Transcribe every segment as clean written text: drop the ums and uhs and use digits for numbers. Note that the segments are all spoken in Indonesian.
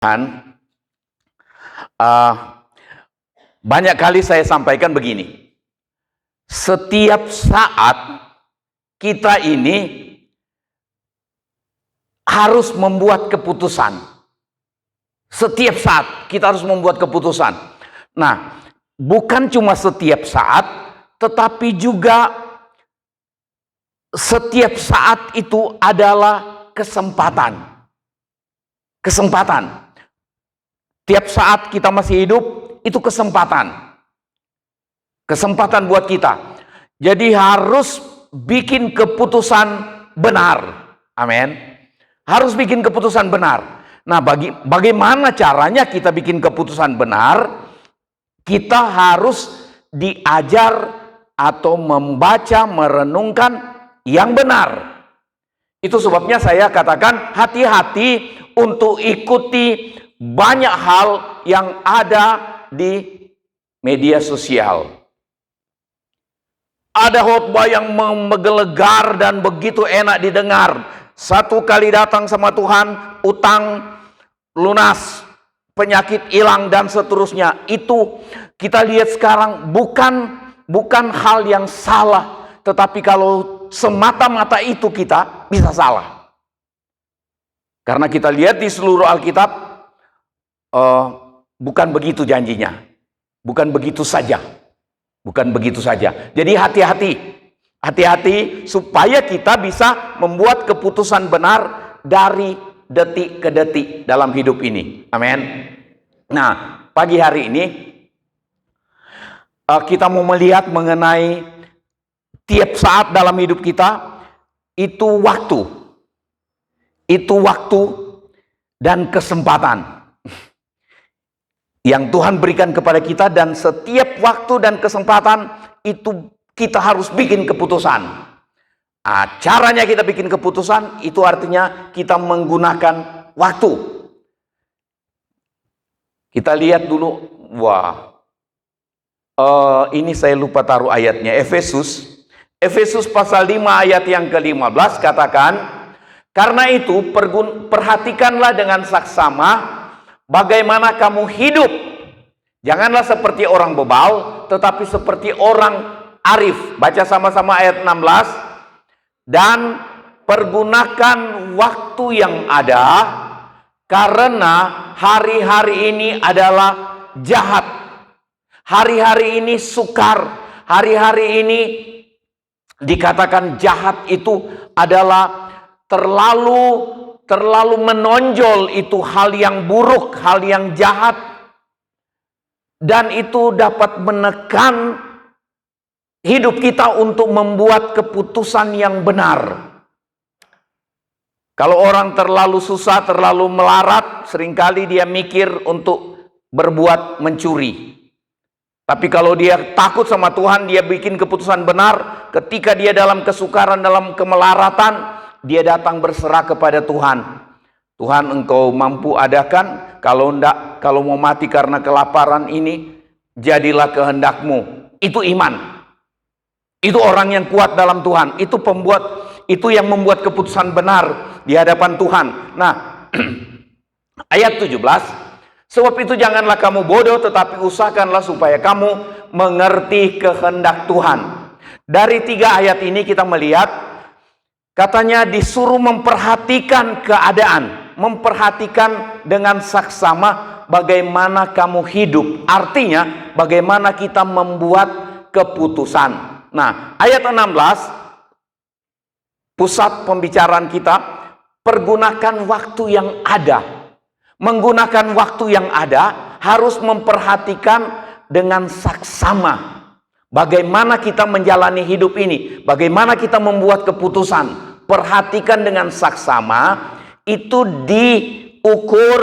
Tuhan, banyak kali saya sampaikan begini, setiap saat kita ini harus membuat keputusan. Setiap saat kita harus membuat keputusan. Nah, bukan cuma setiap saat, tetapi juga setiap saat itu adalah kesempatan. Kesempatan. Tiap saat kita masih hidup, itu kesempatan. Kesempatan buat kita. Jadi harus bikin keputusan benar. Amin. Harus bikin keputusan benar. Nah, bagaimana caranya kita bikin keputusan benar? Kita harus diajar atau membaca, merenungkan yang benar. Itu sebabnya saya katakan hati-hati untuk ikuti banyak hal yang ada di media sosial. Ada khotbah yang menggelegar dan begitu enak didengar. Satu kali datang sama Tuhan, utang lunas, penyakit hilang dan seterusnya. Itu kita lihat sekarang bukan hal yang salah, tetapi kalau semata-mata itu kita bisa salah. Karena kita lihat di seluruh Alkitab, bukan begitu janjinya. Bukan begitu saja. Bukan begitu saja. Jadi hati-hati. Hati-hati supaya kita bisa membuat keputusan benar dari detik ke detik dalam hidup ini. Amin. Nah, pagi hari ini kita mau melihat mengenai tiap saat dalam hidup kita itu waktu. Itu waktu dan kesempatan yang Tuhan berikan kepada kita, dan setiap waktu dan kesempatan itu kita harus bikin keputusan. Caranya kita bikin keputusan itu artinya kita menggunakan waktu. Kita lihat dulu, ini saya lupa taruh ayatnya. Efesus pasal 5 ayat yang ke-15 katakan, karena itu perhatikanlah dengan saksama bagaimana kamu hidup. Janganlah seperti orang bebal, tetapi seperti orang arif. Baca sama-sama ayat 16. Dan pergunakan waktu yang ada, karena hari-hari ini adalah jahat. Hari-hari ini sukar. Hari-hari ini dikatakan jahat itu adalah terlalu menonjol, itu hal yang buruk, hal yang jahat, dan itu dapat menekan hidup kita untuk membuat keputusan yang benar. Kalau orang terlalu susah, terlalu melarat, seringkali dia mikir untuk berbuat mencuri. Tapi kalau dia takut sama Tuhan, dia bikin keputusan benar. Ketika dia dalam kesukaran, dalam kemelaratan, dia datang berserah kepada Tuhan. Tuhan, engkau mampu adakan, kalau enggak, kalau mau mati karena kelaparan ini, jadilah kehendakmu. Itu iman. Itu orang yang kuat dalam Tuhan. Itu yang membuat keputusan benar di hadapan Tuhan. Nah, ayat 17, sebab itu janganlah kamu bodoh, tetapi usahakanlah supaya kamu mengerti kehendak Tuhan. Dari 3 ayat ini kita melihat, katanya disuruh memperhatikan keadaan, memperhatikan dengan saksama bagaimana kamu hidup. Artinya bagaimana kita membuat keputusan. Nah, ayat 16, pusat pembicaraan kita, pergunakan waktu yang ada. Menggunakan waktu yang ada harus memperhatikan dengan saksama bagaimana kita menjalani hidup ini, bagaimana kita membuat keputusan. Perhatikan dengan saksama, itu diukur,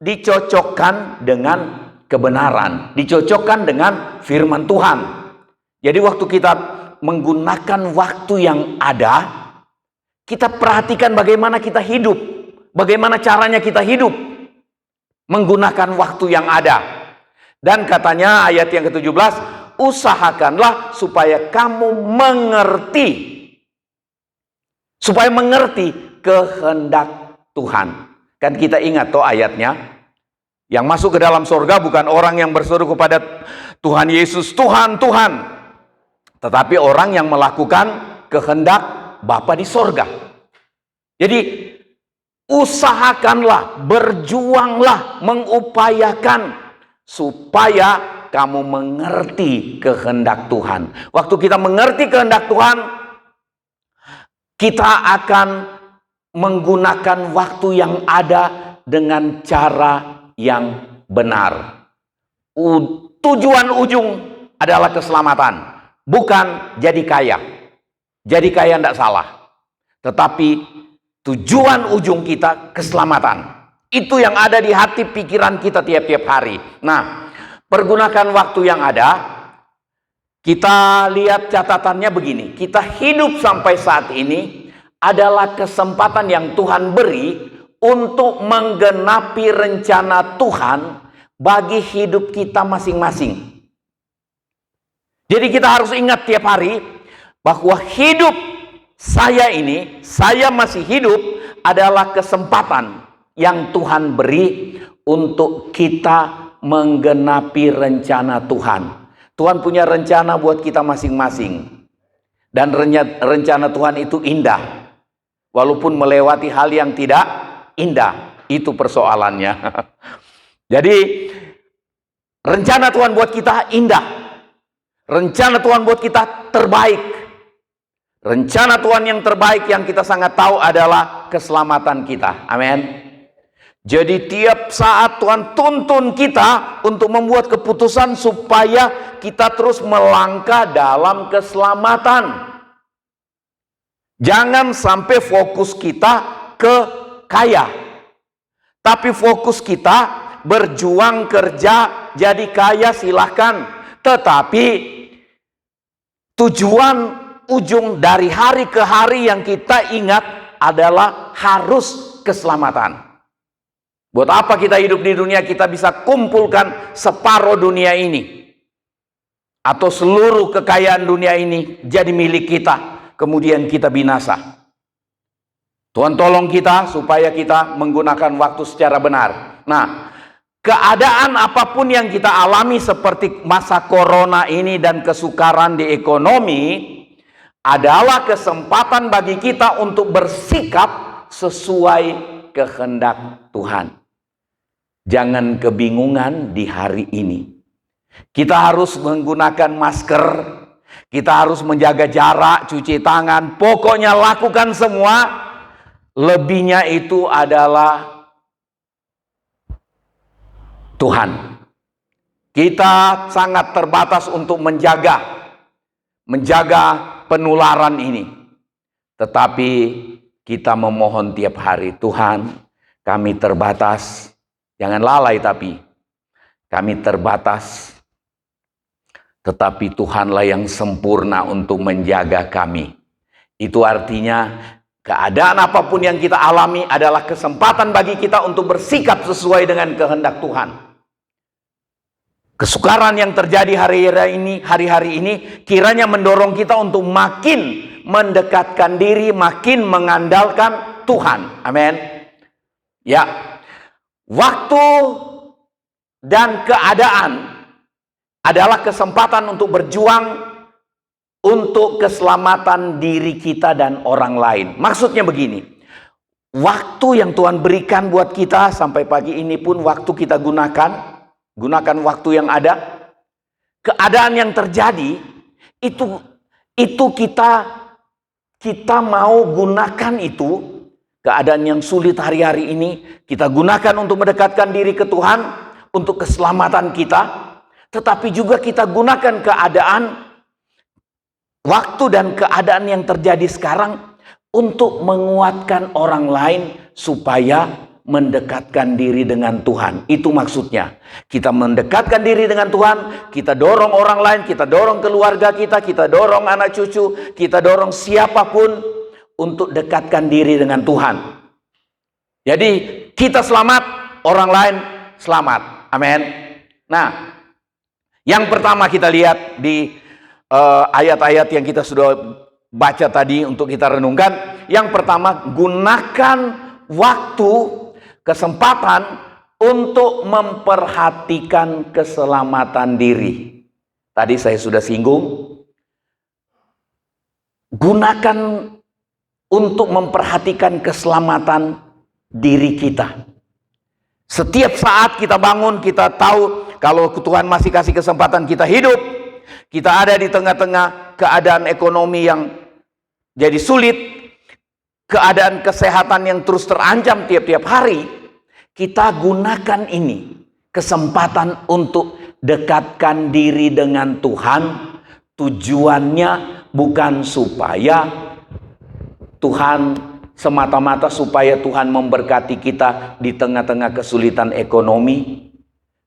dicocokkan dengan kebenaran, dicocokkan dengan firman Tuhan. Jadi waktu kita menggunakan waktu yang ada, kita perhatikan bagaimana kita hidup, bagaimana caranya kita hidup menggunakan waktu yang ada. Dan katanya ayat yang ke-17, usahakanlah supaya kamu mengerti, supaya mengerti kehendak Tuhan. Kan kita ingat toh ayatnya, Yang masuk ke dalam sorga bukan orang yang berseru kepada Tuhan Yesus, Tuhan, Tuhan, tetapi orang yang melakukan kehendak Bapa di sorga. Jadi usahakanlah, berjuanglah, mengupayakan supaya kamu mengerti kehendak Tuhan. Waktu kita mengerti kehendak Tuhan, kita akan menggunakan waktu yang ada dengan cara yang benar. Tujuan ujung adalah keselamatan, bukan jadi kaya. Jadi kaya tidak salah, tetapi tujuan ujung kita keselamatan. Itu yang ada di hati pikiran kita tiap-tiap hari. Nah, pergunakan waktu yang ada. Kita lihat catatannya begini. Kita hidup sampai saat ini adalah kesempatan yang Tuhan beri untuk menggenapi rencana Tuhan bagi hidup kita masing-masing. Jadi kita harus ingat tiap hari bahwa hidup saya ini, saya masih hidup adalah kesempatan yang Tuhan beri untuk kita menggenapi rencana Tuhan. Tuhan punya rencana buat kita masing-masing. Dan rencana Tuhan itu indah. Walaupun melewati hal yang tidak indah, itu persoalannya. Jadi rencana Tuhan buat kita indah. Rencana Tuhan buat kita terbaik. Rencana Tuhan yang terbaik yang kita sangat tahu adalah keselamatan kita. Amin. Jadi tiap saat Tuhan tuntun kita untuk membuat keputusan supaya kita terus melangkah dalam keselamatan. Jangan sampai fokus kita ke kaya, tapi fokus kita berjuang kerja jadi kaya silahkan, tetapi tujuan ujung dari hari ke hari yang kita ingat adalah harus keselamatan. Buat apa kita hidup di dunia? Kita bisa kumpulkan separuh dunia ini atau seluruh kekayaan dunia ini jadi milik kita, kemudian kita binasa. Tuhan tolong kita supaya kita menggunakan waktu secara benar. Nah, keadaan apapun yang kita alami seperti masa corona ini dan kesukaran di ekonomi adalah kesempatan bagi kita untuk bersikap sesuai kehendak Tuhan. Jangan kebingungan di hari ini. Kita harus menggunakan masker, kita harus menjaga jarak, cuci tangan, pokoknya lakukan semua. Lebihnya itu adalah Tuhan. Kita sangat terbatas untuk menjaga penularan ini. Tetapi kita memohon tiap hari, Tuhan, kami terbatas. Jangan lalai tapi kami terbatas. Tetapi Tuhanlah yang sempurna untuk menjaga kami. Itu artinya keadaan apapun yang kita alami adalah kesempatan bagi kita untuk bersikap sesuai dengan kehendak Tuhan. Kesukaran yang terjadi hari-hari ini kiranya mendorong kita untuk makin mendekatkan diri, makin mengandalkan Tuhan. Amin. Ya. Waktu dan keadaan adalah kesempatan untuk berjuang untuk keselamatan diri kita dan orang lain. Maksudnya begini, waktu yang Tuhan berikan buat kita sampai pagi ini pun waktu kita gunakan waktu yang ada. Keadaan yang terjadi itu kita mau gunakan itu. Keadaan yang sulit hari-hari ini kita gunakan untuk mendekatkan diri ke Tuhan, untuk keselamatan kita. Tetapi juga kita gunakan keadaan, waktu dan keadaan yang terjadi sekarang untuk menguatkan orang lain supaya mendekatkan diri dengan Tuhan. Itu maksudnya. Kita mendekatkan diri dengan Tuhan, kita dorong orang lain, kita dorong keluarga kita dorong anak cucu, kita dorong siapapun untuk dekatkan diri dengan Tuhan. Jadi kita selamat, orang lain selamat. Amin. Nah, yang pertama kita lihat di ayat-ayat yang kita sudah baca tadi untuk kita renungkan. Yang pertama, gunakan waktu, kesempatan untuk memperhatikan keselamatan diri. Tadi saya sudah singgung, gunakan untuk memperhatikan keselamatan diri kita. Setiap saat kita bangun, kita tahu kalau Tuhan masih kasih kesempatan kita hidup, kita ada di tengah-tengah keadaan ekonomi yang jadi sulit, keadaan kesehatan yang terus terancam tiap-tiap hari, kita gunakan ini kesempatan untuk dekatkan diri dengan Tuhan. Tujuannya bukan supaya Tuhan semata-mata supaya Tuhan memberkati kita di tengah-tengah kesulitan ekonomi,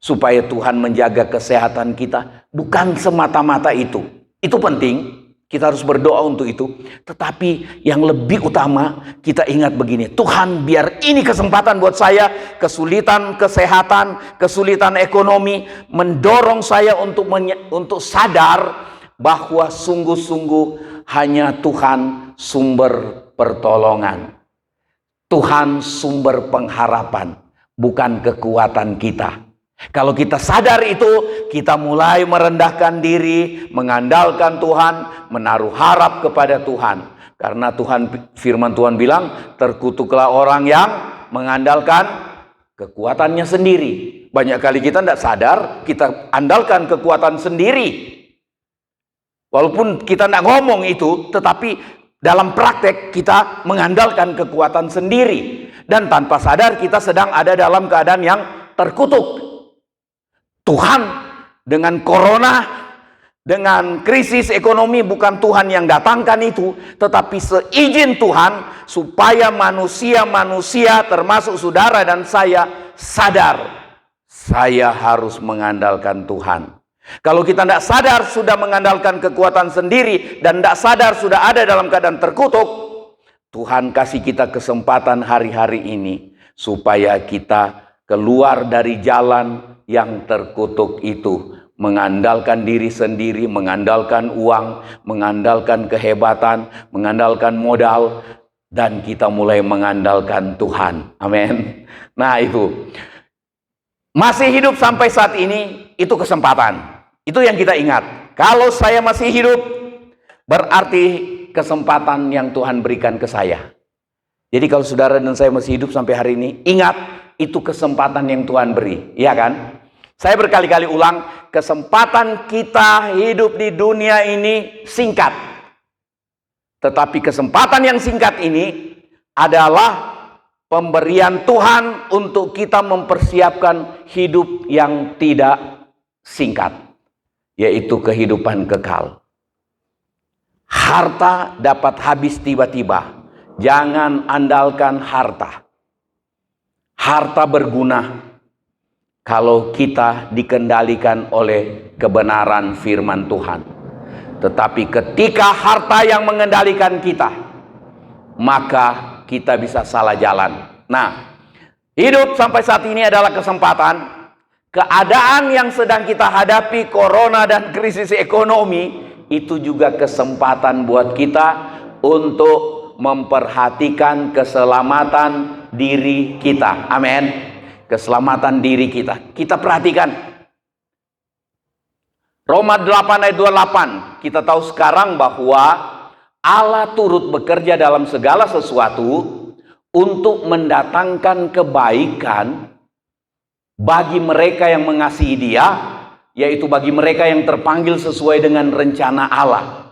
supaya Tuhan menjaga kesehatan kita. Bukan semata-mata itu. Itu penting, kita harus berdoa untuk itu. Tetapi yang lebih utama, kita ingat begini, Tuhan biar ini kesempatan buat saya, kesulitan kesehatan, kesulitan ekonomi, mendorong saya untuk sadar bahwa sungguh-sungguh hanya Tuhan sumber pertolongan. Tuhan sumber pengharapan, bukan kekuatan kita. Kalau kita sadar itu, kita mulai merendahkan diri, mengandalkan Tuhan, menaruh harap kepada Tuhan. Karena firman Tuhan bilang, terkutuklah orang yang mengandalkan kekuatannya sendiri. Banyak kali kita tidak sadar, kita andalkan kekuatan sendiri. Walaupun kita tidak ngomong itu, tetapi dalam praktek kita mengandalkan kekuatan sendiri. Dan tanpa sadar kita sedang ada dalam keadaan yang terkutuk. Tuhan dengan corona, dengan krisis ekonomi, bukan Tuhan yang datangkan itu, tetapi seizin Tuhan supaya manusia-manusia termasuk saudara dan saya sadar, saya harus mengandalkan Tuhan. Kalau kita tidak sadar sudah mengandalkan kekuatan sendiri dan tidak sadar sudah ada dalam keadaan terkutuk, Tuhan kasih kita kesempatan hari-hari ini supaya kita keluar dari jalan yang terkutuk itu, mengandalkan diri sendiri, mengandalkan uang, mengandalkan kehebatan, mengandalkan modal, dan kita mulai mengandalkan Tuhan. Amin. Nah itu, masih hidup sampai saat ini, itu kesempatan. Itu yang kita ingat. Kalau saya masih hidup, berarti kesempatan yang Tuhan berikan ke saya. Jadi kalau saudara dan saya masih hidup sampai hari ini, ingat, itu kesempatan yang Tuhan beri. Iya kan? Saya berkali-kali ulang, kesempatan kita hidup di dunia ini singkat. Tetapi kesempatan yang singkat ini adalah pemberian Tuhan untuk kita mempersiapkan hidup yang tidak singkat, yaitu kehidupan kekal. Harta dapat habis tiba-tiba. Jangan andalkan harta. Harta berguna kalau kita dikendalikan oleh kebenaran firman Tuhan. Tetapi ketika harta yang mengendalikan kita, maka kita bisa salah jalan. Nah, hidup sampai saat ini adalah kesempatan. Keadaan yang sedang kita hadapi, corona dan krisis ekonomi, itu juga kesempatan buat kita untuk memperhatikan keselamatan diri kita. Amin. Keselamatan diri kita. Kita perhatikan. Roma 8 ayat 28. Kita tahu sekarang bahwa Allah turut bekerja dalam segala sesuatu untuk mendatangkan kebaikan bagi mereka yang mengasihi Dia, yaitu bagi mereka yang terpanggil sesuai dengan rencana Allah.